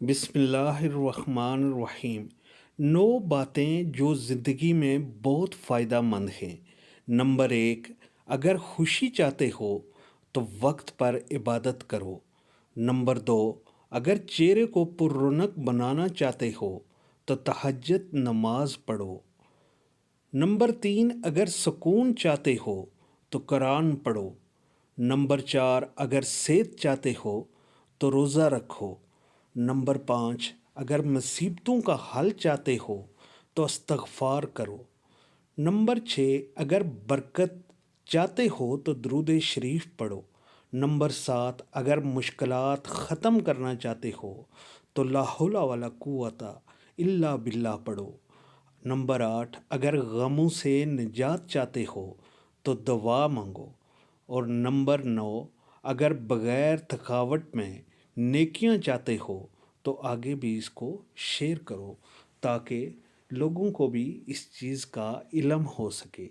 بسم اللہ الرحمن الرحیم۔ 9 باتیں جو زندگی میں بہت فائدہ مند ہیں۔ نمبر 1، اگر خوشی چاہتے ہو تو وقت پر عبادت کرو۔ نمبر 2، اگر چہرے کو پر رونق بنانا چاہتے ہو تو تہجد نماز پڑھو۔ نمبر 3، اگر سکون چاہتے ہو تو قرآن پڑھو۔ نمبر 4، اگر صحت چاہتے ہو تو روزہ رکھو۔ نمبر 5، اگر مصیبتوں کا حل چاہتے ہو تو استغفار کرو۔ نمبر 6، اگر برکت چاہتے ہو تو درود شریف پڑھو۔ نمبر 7، اگر مشکلات ختم کرنا چاہتے ہو تو لا حول ولا قوت الا باللہ پڑھو۔ نمبر 8، اگر غموں سے نجات چاہتے ہو تو دعا مانگو۔ اور نمبر 9، اگر بغیر تھکاوٹ میں نیکیاں چاہتے ہو تو آگے بھی اس کو شیئر کرو تاکہ لوگوں کو بھی اس چیز کا علم ہو سکے۔